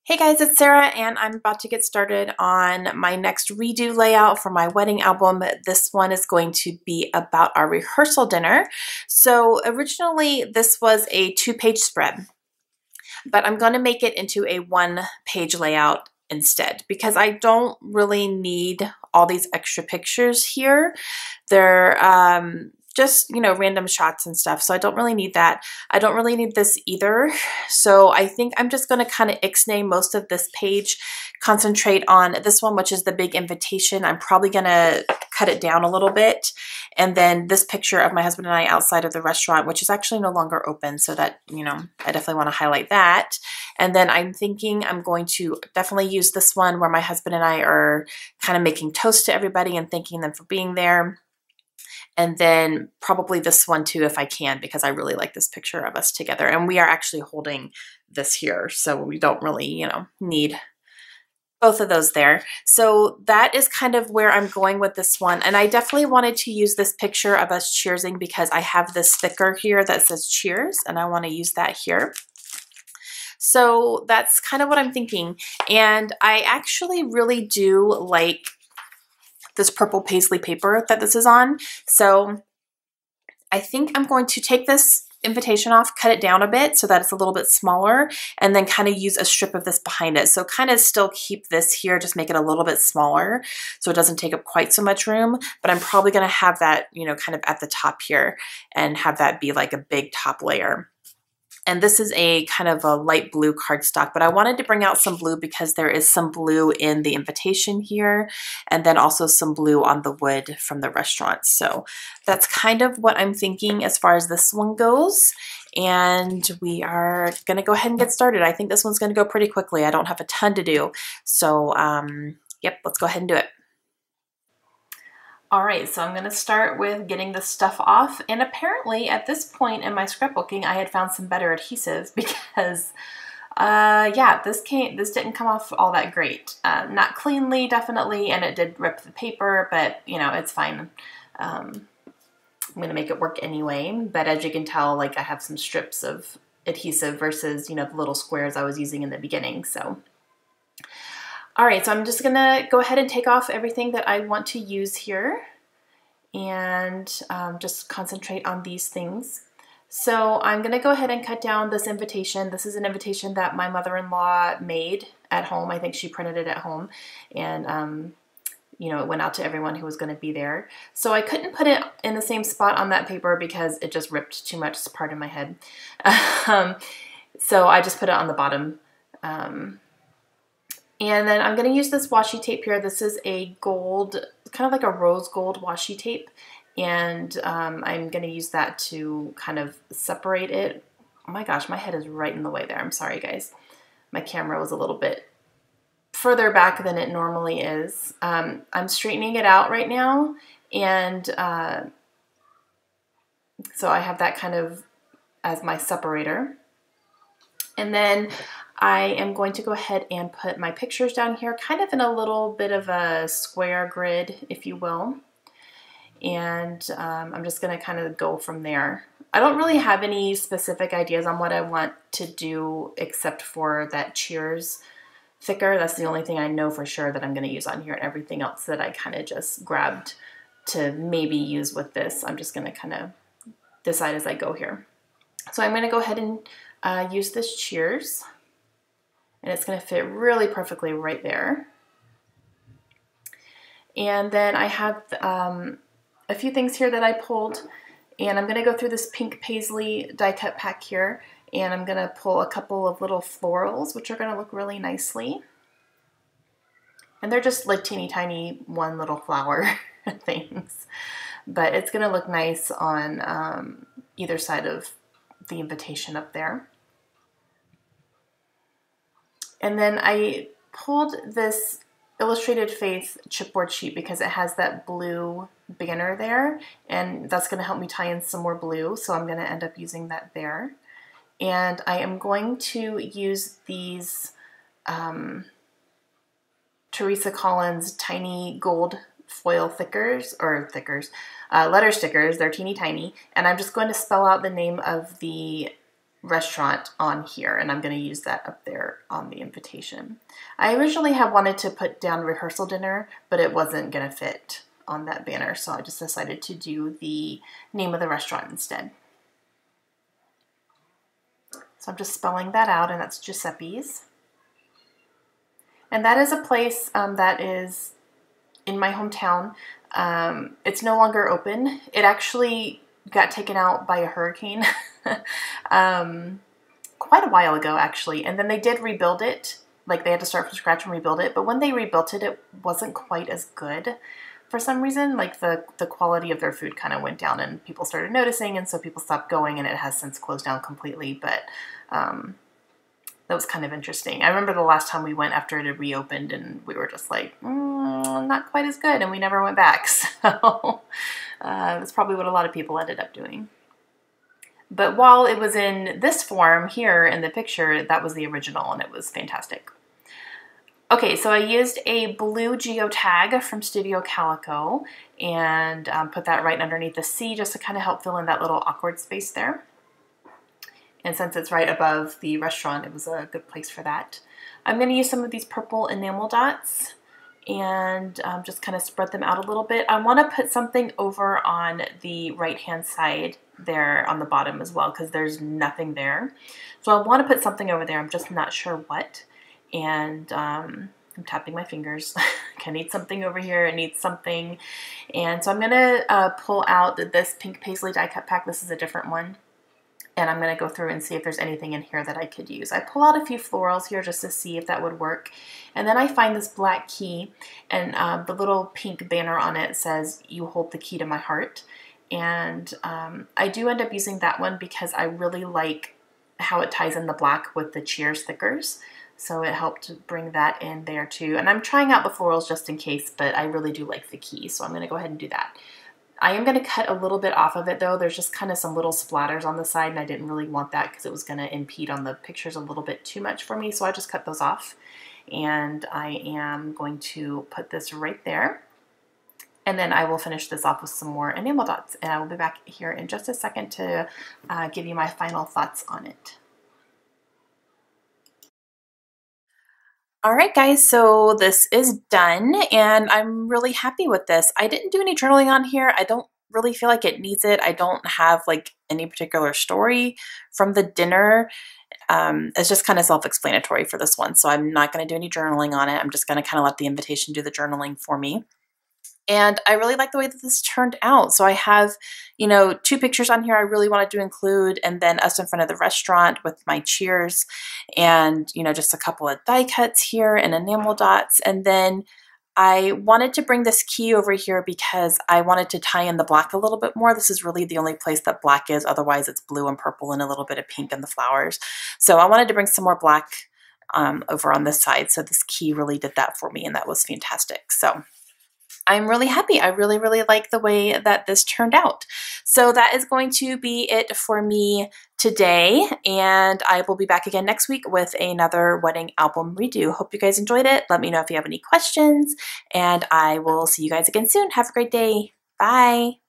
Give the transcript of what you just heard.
Hey guys, it's Sarah and I'm about to get started on my next redo layout for my wedding album. This one is going to be about our rehearsal dinner. So originally this was a 2-page spread, but I'm going to make it into a 1-page layout instead because I don't really need all these extra pictures here. They're just, random shots and stuff. So I don't really need that. I don't really need this either. So I think I'm just going to kind of ixnay most of this page, concentrate on this one, which is the big invitation. I'm probably going to cut it down a little bit. And then this picture of my husband and I outside of the restaurant, which is actually no longer open. So that, I definitely want to highlight that. And then I'm thinking I'm going to definitely use this one where my husband and I are kind of making toast to everybody and thanking them for being there. And then probably this one too, if I can, because I really like this picture of us together. And we are actually holding this here. So we don't really, need both of those there. So that is kind of where I'm going with this one. And I definitely wanted to use this picture of us cheersing because I have this sticker here that says cheers and I want to use that here. So that's kind of what I'm thinking. And I actually really do like this purple paisley paper that this is on. So I think I'm going to take this invitation off, cut it down a bit so that it's a little bit smaller, and then kind of use a strip of this behind it. So kind of still keep this here, just make it a little bit smaller so it doesn't take up quite so much room. But I'm probably going to have that, kind of at the top here and have that be like a big top layer. And this is a kind of a light blue cardstock, but I wanted to bring out some blue because there is some blue in the invitation here, and then also some blue on the wood from the restaurant. So that's kind of what I'm thinking as far as this one goes. And we are gonna go ahead and get started. I think this one's gonna go pretty quickly. I don't have a ton to do. So yep, let's go ahead and do it. All right, so I'm going to start with getting the stuff off. And apparently at this point in my scrapbooking, I had found some better adhesive because, yeah, this didn't come off all that great. Not cleanly, definitely, and it did rip the paper, but, it's fine. I'm going to make it work anyway. But as you can tell, like I have some strips of adhesive versus, the little squares I was using in the beginning, so. All right, so I'm just gonna go ahead and take off everything that I want to use here and just concentrate on these things. So I'm gonna go ahead and cut down this invitation. This is an invitation that my mother-in-law made at home. I think she printed it at home and it went out to everyone who was gonna be there. So I couldn't put it in the same spot on that paper because it just ripped too much, pardon my head. So I just put it on the bottom. And then I'm going to use this washi tape here. This is a gold, kind of like a rose gold washi tape. And I'm going to use that to kind of separate it. Oh my gosh, my head is right in the way there. I'm sorry, guys. My camera was a little bit further back than it normally is. I'm straightening it out right now. And so I have that kind of as my separator. And then I am going to go ahead and put my pictures down here, kind of in a little bit of a square grid, if you will. And I'm just going to kind of go from there. I don't really have any specific ideas on what I want to do except for that cheers thicker. That's the only thing I know for sure that I'm going to use on here, and everything else that I kind of just grabbed to maybe use with this, I'm just going to kind of decide as I go here. So I'm going to go ahead and use this cheers. And it's going to fit really perfectly right there. And then I have a few things here that I pulled. And I'm going to go through this pink paisley die cut pack here. And I'm going to pull a couple of little florals, which are going to look really nicely. And they're just like teeny tiny one little flower things. But it's going to look nice on either side of the invitation up there. And then I pulled this Illustrated Faith chipboard sheet because it has that blue banner there, and that's going to help me tie in some more blue, so I'm going to end up using that there. And I am going to use these Teresa Collins tiny gold foil letter stickers. They're teeny tiny, and I'm just going to spell out the name of the restaurant on here, and I'm going to use that up there on the invitation. I originally had wanted to put down rehearsal dinner, but it wasn't going to fit on that banner, so I just decided to do the name of the restaurant instead. So I'm just spelling that out, and that's Giuseppe's. And that is a place that is in my hometown. It's no longer open. It actually got taken out by a hurricane quite a while ago, actually. And then they did rebuild it. Like, they had to start from scratch and rebuild it. But when they rebuilt it, it wasn't quite as good for some reason. Like, the quality of their food kind of went down, and people started noticing, and so people stopped going, and it has since closed down completely. But that was kind of interesting. I remember the last time we went after it had reopened, and we were just like, not quite as good, and we never went back. So that's probably what a lot of people ended up doing. But while it was in this form here in the picture, that was the original, and it was fantastic. Okay, so I used a blue geotag from Studio Calico and put that right underneath the C just to kind of help fill in that little awkward space there. And since it's right above the restaurant, it was a good place for that. I'm going to use some of these purple enamel dots and just kind of spread them out a little bit. I want to put something over on the right-hand side there on the bottom as well, because there's nothing there. So I want to put something over there. I'm just not sure what. And I'm tapping my fingers. I need something over here. I need something. And so I'm going to pull out this pink paisley die cut pack. This is a different one. And I'm going to go through and see if there's anything in here that I could use. I pull out a few florals here just to see if that would work. And then I find this black key, and the little pink banner on it says, "You hold the key to my heart." And I do end up using that one because I really like how it ties in the black with the cheer stickers. So it helped to bring that in there too. And I'm trying out the florals just in case, but I really do like the key. So I'm going to go ahead and do that. I am going to cut a little bit off of it though. There's just kind of some little splatters on the side, and I didn't really want that because it was going to impede on the pictures a little bit too much for me. So I just cut those off, and I am going to put this right there. And then I will finish this off with some more enamel dots, and I will be back here in just a second to give you my final thoughts on it. All right, guys, so this is done, and I'm really happy with this. I didn't do any journaling on here. I don't really feel like it needs it. I don't have like any particular story from the dinner. It's just kind of self-explanatory for this one, so I'm not going to do any journaling on it. I'm just going to kind of let the invitation do the journaling for me. And I really like the way that this turned out. So I have, you know, 2 pictures on here I really wanted to include, and then us in front of the restaurant with my cheers, and, you know, just a couple of die cuts here and enamel dots. And then I wanted to bring this key over here because I wanted to tie in the black a little bit more. This is really the only place that black is. Otherwise it's blue and purple and a little bit of pink in the flowers. So I wanted to bring some more black over on this side. So this key really did that for me, and that was fantastic. So I'm really happy. I really, really like the way that this turned out. So that is going to be it for me today, and I will be back again next week with another wedding album redo. Hope you guys enjoyed it. Let me know if you have any questions, and I will see you guys again soon. Have a great day. Bye.